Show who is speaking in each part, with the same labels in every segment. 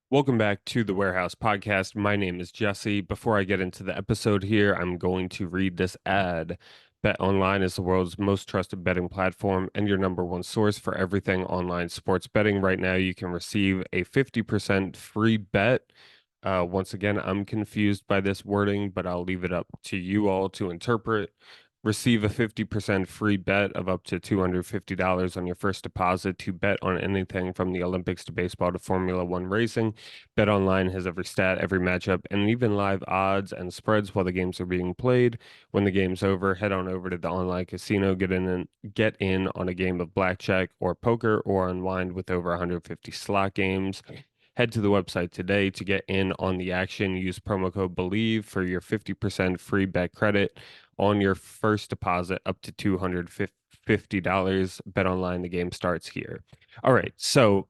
Speaker 1: Welcome back to the Warehouse Podcast. My name is Jesse. Before I get into the episode here, I'm going to read this ad. Bet Online is the world's most trusted betting platform and your number one source for everything online sports betting. Right now, you can receive a 50% free bet. Once again, I'm confused by this wording, but I'll leave it up to you all to interpret. Receive a 50% free bet of up to $250 on your first deposit to bet on anything from the Olympics to baseball to Formula One racing. BetOnline has every stat, every matchup, and even live odds and spreads while the games are being played. When the game's over, head on over to the online casino, get in on a game of blackjack or poker, or unwind with over 150 slot games. Head to the website today to get in on the action. Use promo code BELIEVE for your 50% free bet credit on your first deposit up to $250. Bet online, the game starts here. All right, so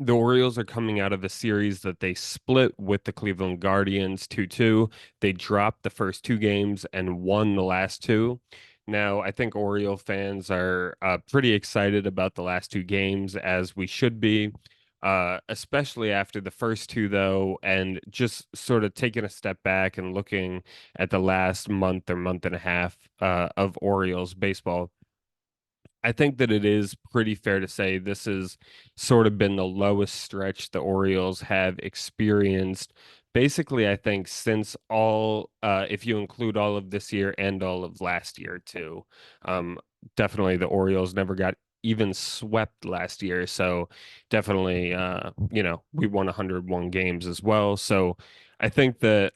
Speaker 1: the Orioles are coming out of a series that they split with the Cleveland Guardians 2-2. They dropped the first two games and won the last two. Now, I think Oriole fans are pretty excited about the last two games, as we should be, especially after the first two, though, and just sort of taking a step back and looking at the last month or month and a half of Orioles baseball. I think that it is pretty fair to say this has sort of been the lowest stretch the Orioles have experienced. Basically, I think since if you include all of this year and all of last year too. Um, Definitely the Orioles never got even swept last year. So definitely, we won 101 games as well. So I think that,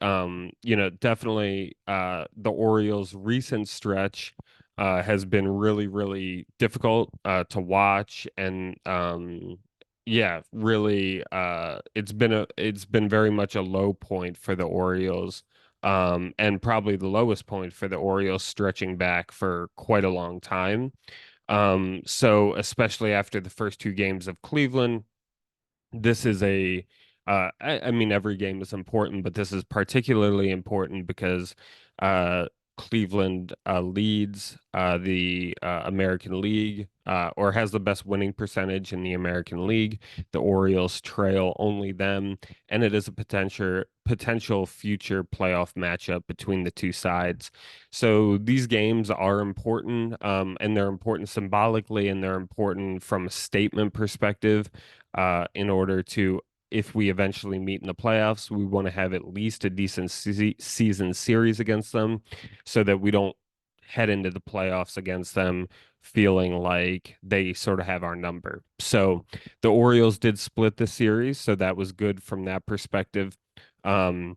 Speaker 1: definitely the Orioles' recent stretch has been really, really difficult to watch, and yeah, really, it's been very much a low point for the Orioles, and probably the lowest point for the Orioles stretching back for quite a long time. So especially after the first two games of Cleveland, this is I mean, every game is important, but this is particularly important because uh, Cleveland leads the American League, or has the best winning percentage in the American League. The Orioles trail only them, and it is a potential future playoff matchup between the two sides. So these games are important, and they're important symbolically, and they're important from a statement perspective, in order to, if we eventually meet in the playoffs, we want to have at least a decent season series against them so that we don't head into the playoffs against them feeling like they sort of have our number. So the Orioles did split the series, so that was good from that perspective. Um,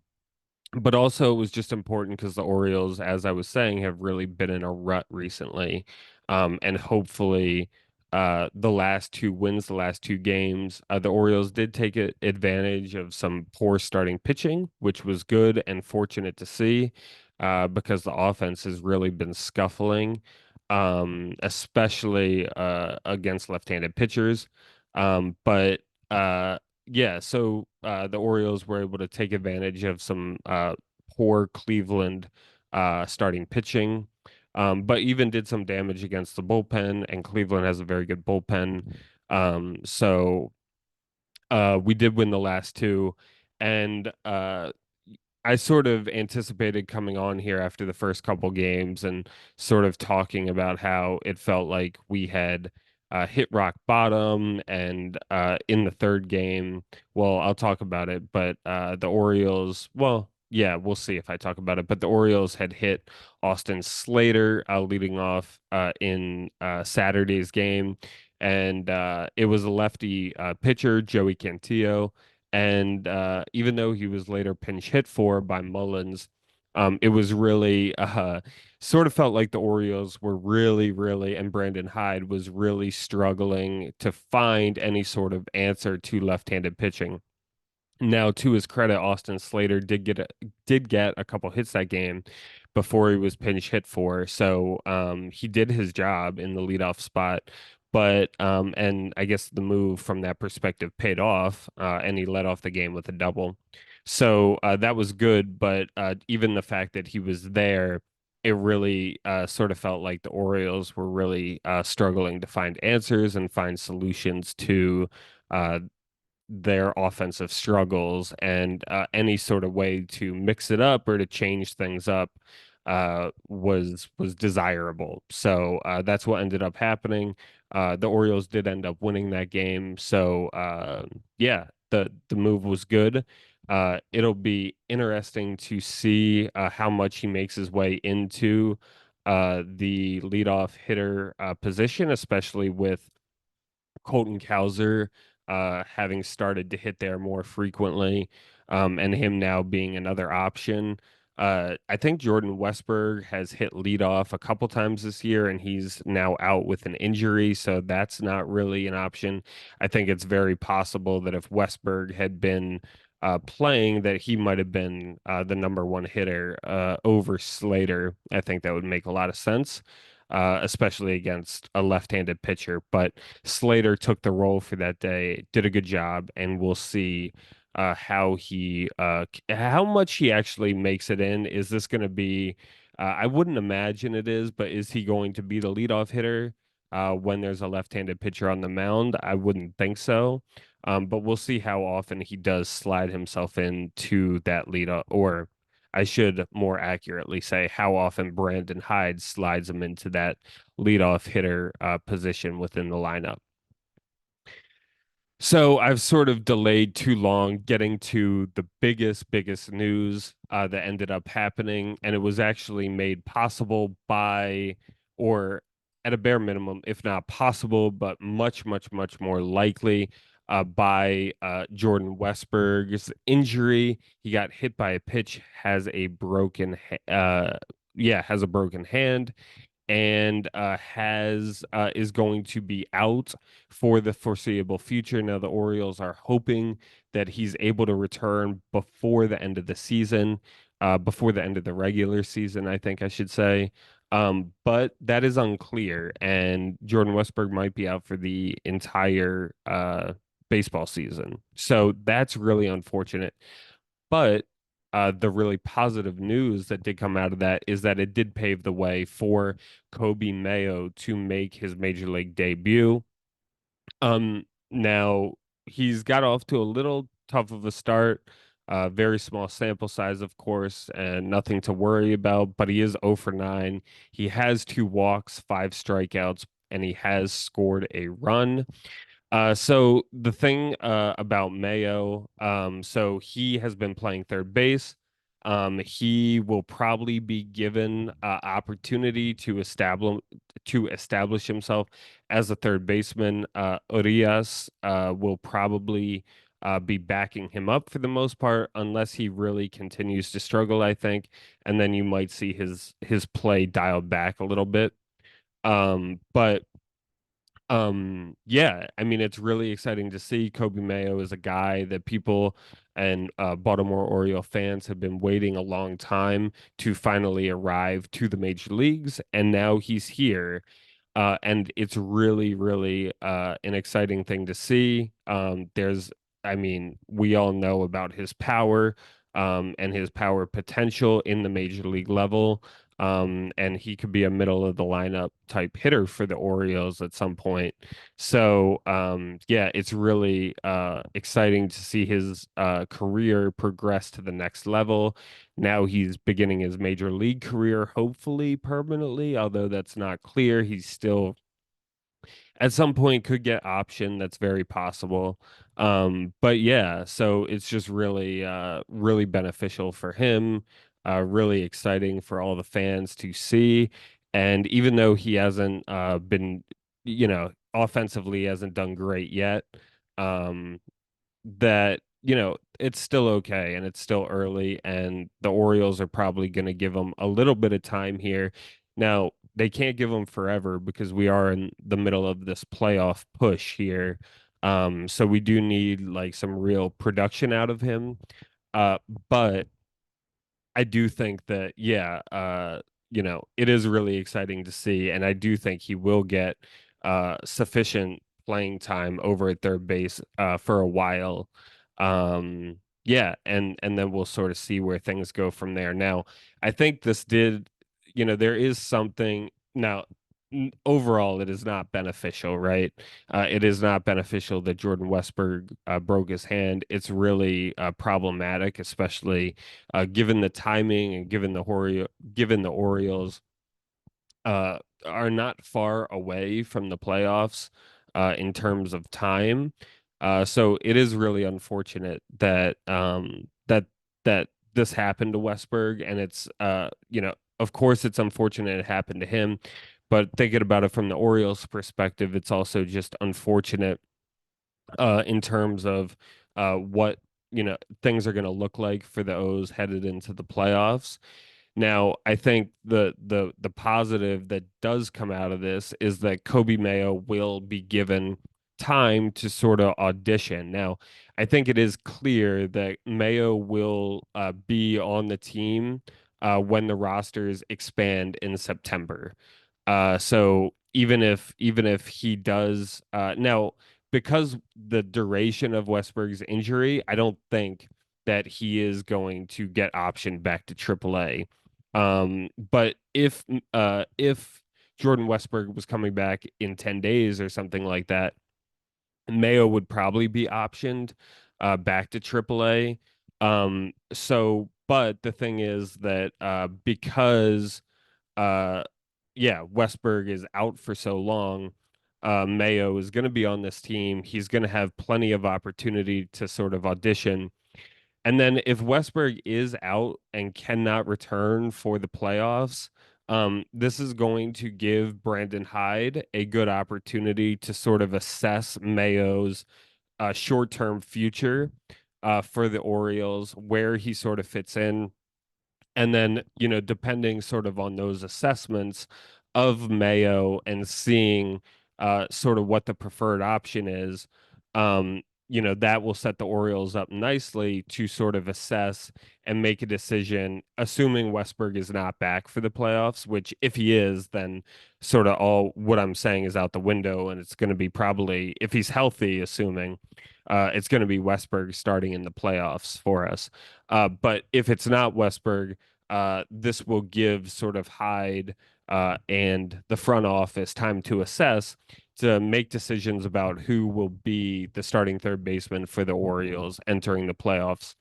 Speaker 1: but also it was just important because the Orioles, as I was saying, have really been in a rut recently. And hopefully the last two wins, the last two games, the Orioles did take advantage of some poor starting pitching, which was good and fortunate to see, because the offense has really been scuffling, especially against left-handed pitchers. But yeah, so the Orioles were able to take advantage of some poor Cleveland starting pitching, but even did some damage against the bullpen, and Cleveland has a very good bullpen. So we did win the last two, and I sort of anticipated coming on here after the first couple games and sort of talking about how it felt like we had hit rock bottom. And in the third game, well, I'll talk about it, but the Orioles, well, yeah, we'll see if I talk about it. But the Orioles had hit Austin Slater leading off in Saturday's game. And it was a lefty pitcher, Joey Cantillo. And even though he was later pinch hit for by Mullins, it was really sort of felt like the Orioles were really, really, and Brandon Hyde was really struggling to find any sort of answer to left-handed pitching. Now, to his credit, Austin Slater did get a couple hits that game before he was pinch hit for, so he did his job in the leadoff spot. But and I guess the move from that perspective paid off, and he led off the game with a double. So that was good. But even the fact that he was there, it really sort of felt like the Orioles were really struggling to find answers and find solutions to. Uh, their offensive struggles, and any sort of way to mix it up or to change things up was desirable. So that's what ended up happening. The Orioles did end up winning that game. So yeah, the move was good. It'll be interesting to see how much he makes his way into the leadoff hitter position, especially with Colton Cowser having started to hit there more frequently, and him now being another option. I think Jordan Westburg has hit leadoff a couple times this year, and he's now out with an injury, so that's not really an option. I think it's very possible that if Westburg had been playing, that he might have been the number one hitter over Slater. I think that would make a lot of sense, especially against a left-handed pitcher. But Slater took the role for that day, did a good job, and we'll see how much he actually makes it in. Is this going to be? I wouldn't imagine it is, but is he going to be the leadoff hitter when there's a left-handed pitcher on the mound? I wouldn't think so. But we'll see how often he does slide himself into that leadoff, or I should more accurately say how often Brandon Hyde slides him into that leadoff hitter position within the lineup. So I've sort of delayed too long getting to the biggest news that ended up happening, and it was actually made possible by, or at a bare minimum, if not possible, but much more likely by Jordan Westberg's injury. He got hit by a pitch, has a broken hand, and has is going to be out for the foreseeable future. Now, the Orioles are hoping that he's able to return before the end of the season, before the end of the regular season, I think I should say. But that is unclear, and Jordan Westburg might be out for the entire baseball season. So that's really unfortunate. But the really positive news that did come out of that is that it did pave the way for Coby Mayo to make his major league debut. Now he's got off to a little tough of a start. Very small sample size, of course, and nothing to worry about, but he is 0 for 9. He has 2 walks, 5 strikeouts, and he has scored a run. So the thing about Mayo, so he has been playing third base. He will probably be given opportunity to establish himself as a third baseman. Urias will probably be backing him up for the most part, unless he really continues to struggle, I think, and then you might see his play dialed back a little bit. But yeah, I mean, it's really exciting to see. Coby Mayo is a guy that people and Baltimore Oriole fans have been waiting a long time to finally arrive to the major leagues, and now he's here. And it's really an exciting thing to see. I mean, we all know about his power, and his power potential in the major league level. And he could be a middle of the lineup type hitter for the Orioles at some point. So, yeah, it's really exciting to see his career progress to the next level. Now he's beginning his major league career, hopefully permanently, although that's not clear. He's still at some point could get option. That's very possible. But yeah, so it's just really beneficial for him, really exciting for all the fans to see. And even though he hasn't been, offensively hasn't done great yet, um, that it's still okay, and it's still early, and the Orioles are probably going to give him a little bit of time here. Now, they can't give him forever because we are in the middle of this playoff push here. So we do need like some real production out of him. Uh, but I do think that, yeah, it is really exciting to see, and I do think he will get sufficient playing time over at third base for a while. Yeah, and then we'll sort of see where things go from there. Now, I think there is something now. overall, it is not beneficial, right? It is not beneficial that Jordan Westberg broke his hand. It's really problematic, especially given the timing and given the Orioles uh, are not far away from the playoffs in terms of time. So it is really unfortunate that that this happened to Westberg, and it's of course it's unfortunate it happened to him, but thinking about it from the Orioles' perspective, it's also just unfortunate in terms of what things are going to look like for the O's headed into the playoffs. Now, I think the positive that does come out of this is that Coby Mayo will be given time to sort of audition. Now, I think it is clear that Mayo will be on the team when the rosters expand in September. So even if he does now, because the duration of Westberg's injury, I don't think that he is going to get optioned back to AAA. But if Jordan Westberg was coming back in 10 days or something like that, Mayo would probably be optioned back to AAA. But the thing is that because yeah, Westberg is out for so long. Mayo is going to be on this team. He's going to have plenty of opportunity to sort of audition. And then if Westberg is out and cannot return for the playoffs, this is going to give Brandon Hyde a good opportunity to sort of assess Mayo's short-term future for the Orioles, where he sort of fits in, and then depending sort of on those assessments of Mayo and seeing sort of what the preferred option is, that will set the Orioles up nicely to sort of assess and make a decision, assuming Westberg is not back for the playoffs, which if he is, then sort of all what I'm saying is out the window, and it's going to be probably, if he's healthy, assuming it's going to be Westberg starting in the playoffs for us. But if it's not Westberg, this will give sort of Hyde and the front office time to assess, to make decisions about who will be the starting third baseman for the Orioles entering the playoffs,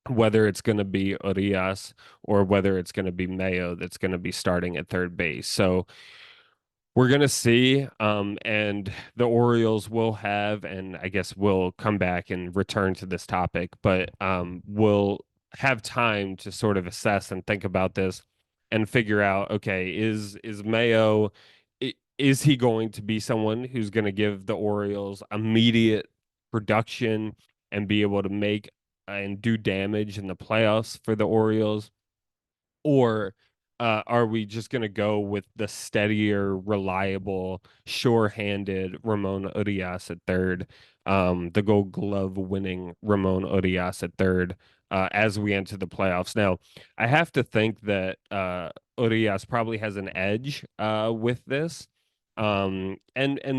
Speaker 1: whether it's going to be Urias or whether it's going to be Mayo that's going to be starting at third base. So we're going to see. And the Orioles will have, and I guess we'll come back and return to this topic, but we'll have time to sort of assess and think about this and figure out, okay, is Mayo, is he going to be someone who's going to give the Orioles immediate production and be able to make and do damage in the playoffs for the Orioles? Or are we just going to go with the steadier, reliable, sure-handed Ramon Urias at third, the Gold Glove winning Ramon Urias at third as we enter the playoffs? Now, I have to think that Urias probably has an edge with this, and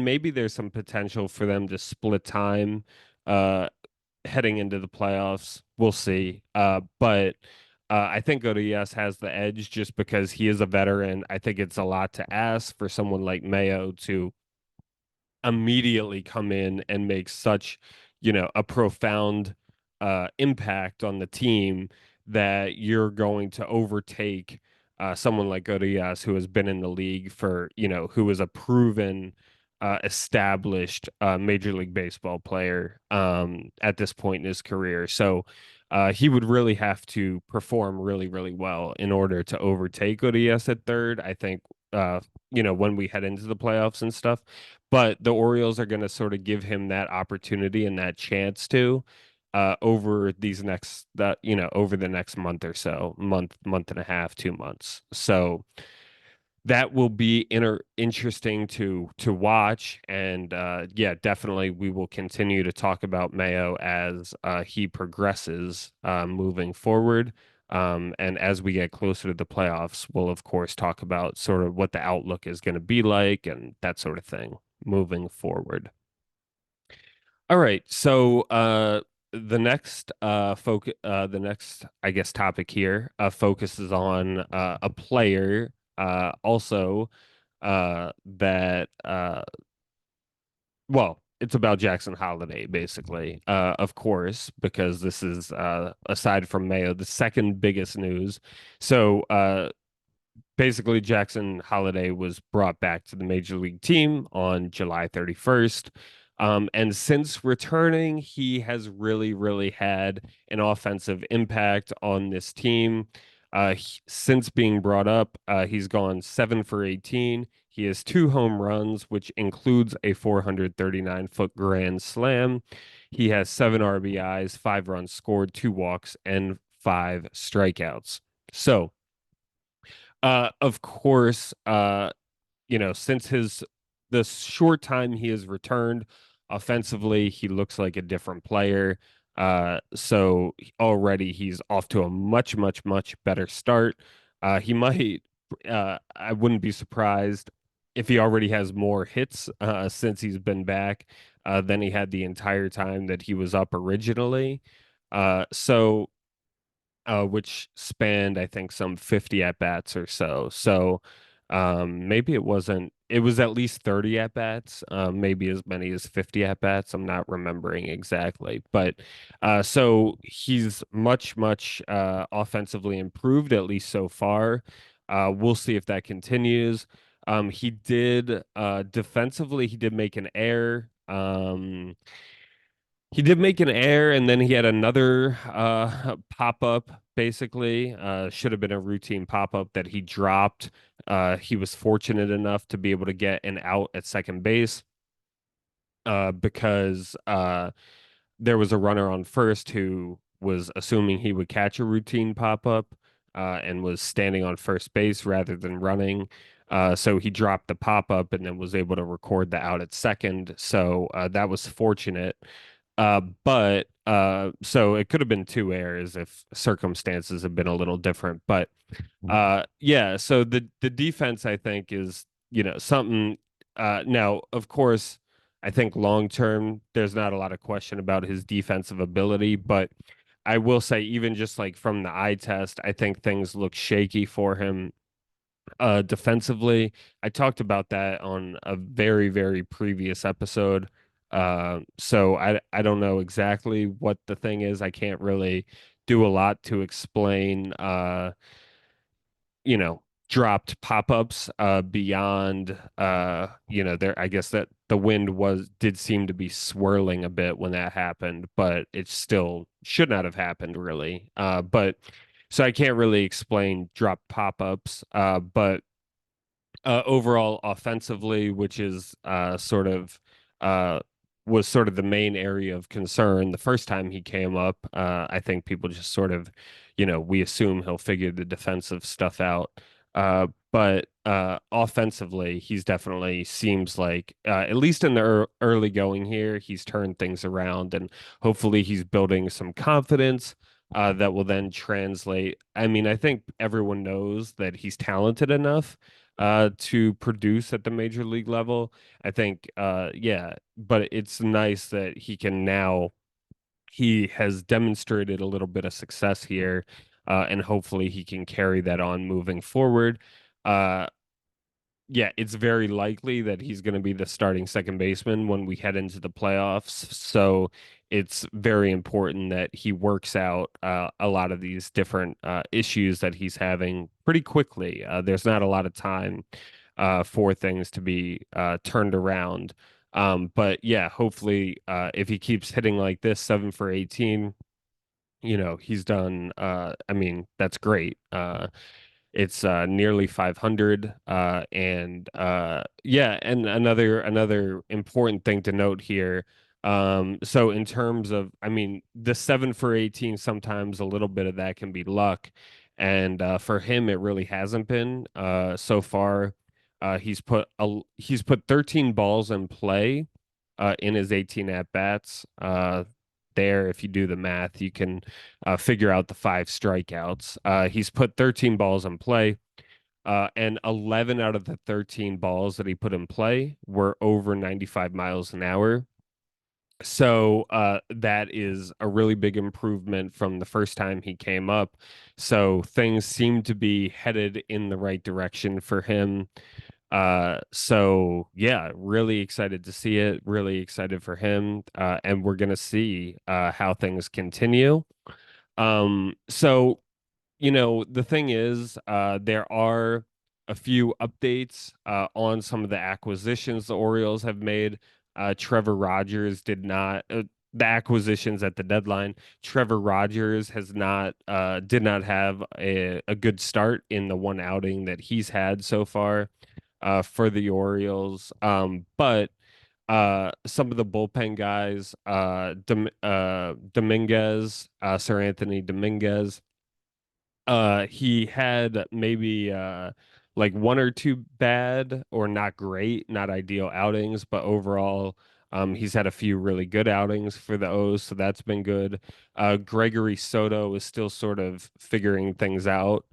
Speaker 1: maybe there's some potential for them to split time uh, heading into the playoffs. We'll see. But I think Urias has the edge just because he is a veteran. I think it's a lot to ask for someone like Mayo to immediately come in and make such, a profound impact on the team that you're going to overtake someone like Urias, who has been in the league for, who is a proven, established Major League Baseball player at this point in his career. So he would really have to perform really, really well in order to overtake Urias at third. I think, when we head into the playoffs and stuff. But the Orioles are going to sort of give him that opportunity and that chance to over these next that over the next month or so, month and a half, 2 months. So that will be interesting to watch, and yeah, definitely we will continue to talk about Mayo as he progresses moving forward. And as we get closer to the playoffs, we'll of course talk about sort of what the outlook is going to be like and that sort of thing moving forward. All right, so the next I guess topic here focuses on a player also that well, it's about Jackson Holliday, basically, of course, because this is, aside from Mayo, the second biggest news. So, basically, Jackson Holliday was brought back to the major league team on July 31st. And since returning, he has really, really had an offensive impact on this team. Since being brought up, he's gone 7 for 18. He has 2 home runs, which includes a 439-foot grand slam. He has 7 RBIs, 5 runs scored, 2 walks, and 5 strikeouts. So, of course, since the short time he has returned offensively, he looks like a different player. So already he's off to a much, much, much better start. He might, I wouldn't be surprised if he already has more hits since he's been back than he had the entire time that he was up originally. So which spanned, I think, some 50 at bats or so. So maybe it was at least 30 at bats, maybe as many as 50 at bats. I'm not remembering exactly. But so he's much, much offensively improved, at least so far. We'll see if that continues. He did defensively, he did make an error. He did make an error, and then he had another pop up. Basically, should have been a routine pop up that he dropped. He was fortunate enough to be able to get an out at second base because there was a runner on first who was assuming he would catch a routine pop up and was standing on first base rather than running. So he dropped the pop up and then was able to record the out at second. So that was fortunate. But so it could have been 2 errors if circumstances had been a little different. But yeah, so the defense I think is, something now, of course, I think long term there's not a lot of question about his defensive ability, but I will say even just like from the eye test, I think things look shaky for him defensively. I talked about that on a very, very previous episode. So I don't know exactly what the thing is. I can't really do a lot to explain dropped pop-ups beyond there. I guess that the wind did seem to be swirling a bit when that happened, but it still should not have happened really. But so I can't really explain dropped pop-ups. But overall offensively, which is uh, was sort of the main area of concern the first time he came up. I think people just sort of, we assume he'll figure the defensive stuff out. But offensively, he's definitely seems like, at least in the early going here, he's turned things around and hopefully he's building some confidence. That will then translate. I mean, I think everyone knows that he's talented enough to produce at the major league level. I think, yeah, but it's nice that he has demonstrated a little bit of success here, and hopefully he can carry that on moving forward. Uh, yeah, it's very likely that he's going to be the starting second baseman when we head into the playoffs. So it's very important that he works out a lot of these different issues that he's having pretty quickly. There's not a lot of time for things to be turned around. But yeah, hopefully, if he keeps hitting like this, 7 for 18, he's done. I mean, that's great. It's nearly 500. And yeah, and another important thing to note here. So in terms of, I mean, the 7 for 18, sometimes a little bit of that can be luck. And for him, it really hasn't been so far. He's put 13 balls in play in his 18 at bats. There, if you do the math, you can figure out the 5 strikeouts. He's put 13 balls in play, and 11 out of the 13 balls that he put in play were over 95 miles an hour. So that is a really big improvement from the first time he came up. So things seem to be headed in the right direction for him. So yeah, really excited to see it, really excited for him. And we're gonna see how things continue. So the thing is, there are a few updates on some of the acquisitions the Orioles have made. Trevor Rogers did not, the acquisitions at the deadline. Trevor Rogers has not, did not have a good start in the one outing that he's had so far for the Orioles. But some of the bullpen guys, Dominguez, Sir Anthony Dominguez, he had maybe like one or two bad or not great, not ideal outings, but overall, he's had a few really good outings for the O's, so that's been good. Gregory Soto is still sort of figuring things out.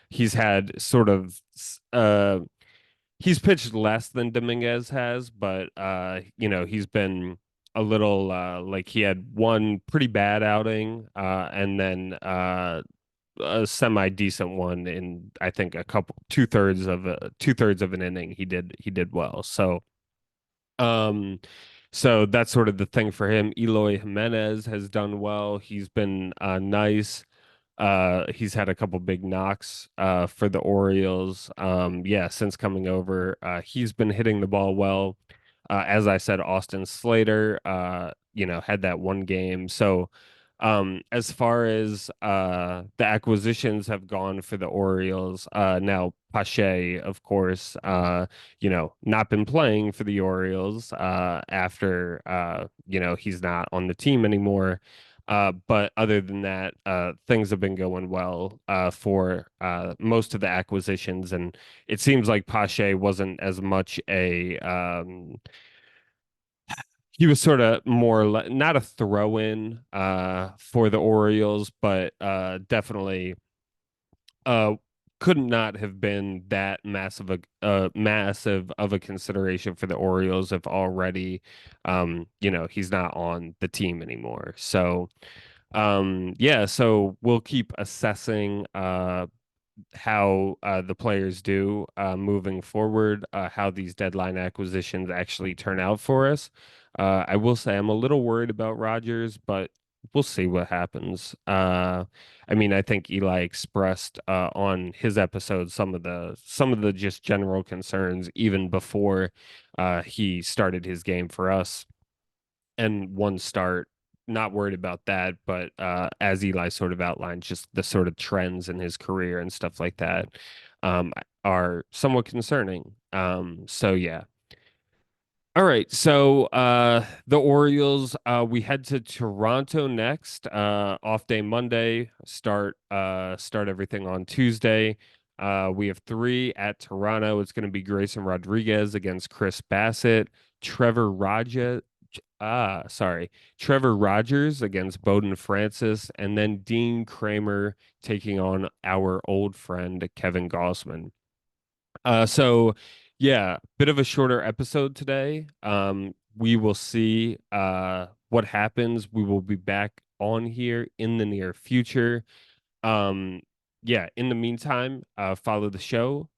Speaker 1: He's had sort of he's pitched less than Dominguez has, but he's been a little like he had one pretty bad outing, and then a semi decent one in I think a couple two thirds of an inning. He did well. Um so that's sort of the thing for him. Eloy Jimenez has done well. He's been nice. He's had a couple big knocks for the Orioles. Yeah, since coming over, he's been hitting the ball well. As I said, Austin Slater, had that one game. So, as far as the acquisitions have gone for the Orioles, now Pache, of course, not been playing for the Orioles after he's not on the team anymore. But other than that, things have been going well for most of the acquisitions, and it seems like Pache wasn't as much he was sort of more not a throw-in for the Orioles, but definitely uh could not have been that massive of a consideration for the Orioles if already he's not on the team anymore. So yeah, so we'll keep assessing how the players do moving forward, how these deadline acquisitions actually turn out for us. I will say I'm a little worried about Rodgers, but we'll see what happens. I mean, I think Eli expressed on his episode some of the just general concerns even before he started his game for us and one start. Not worried about that, but as Eli sort of outlined, just the sort of trends in his career and stuff like that um, are somewhat concerning. So yeah. All right, so the Orioles, we head to Toronto next. Off day Monday, start everything on Tuesday. We have three at Toronto. It's going to be Grayson Rodriguez against Chris Bassett, Trevor Rogers, Trevor Rogers against Bowden Francis, and then Dean Kramer taking on our old friend Kevin Gossman. So yeah, bit of a shorter episode today. We will see what happens. We will be back on here in the near future. Um, yeah, in the meantime, follow the show.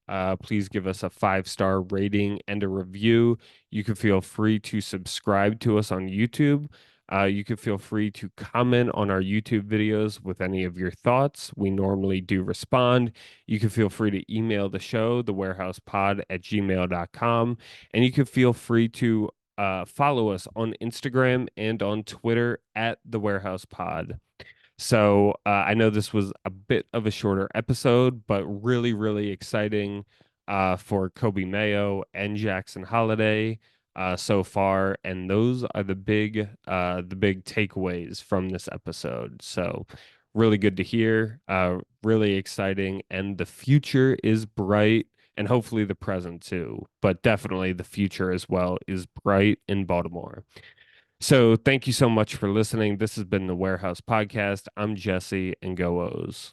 Speaker 1: Please give us a 5-star rating and a review. You can feel free to subscribe to us on YouTube. You can feel free to comment on our YouTube videos with any of your thoughts. We normally do respond. You can feel free to email the show, thewarehousepod@gmail.com. And you can feel free to follow us on Instagram and on Twitter at the Warehouse Pod. So I know this was a bit of a shorter episode, but really, really exciting for Coby Mayo and Jackson Holliday so far, and those are the big takeaways from this episode. So really good to hear, really exciting, and the future is bright, and hopefully the present too, but definitely the future as well is bright in Baltimore. So thank you so much for listening. This has been the Warehouse Podcast. I'm Jesse, and go O's.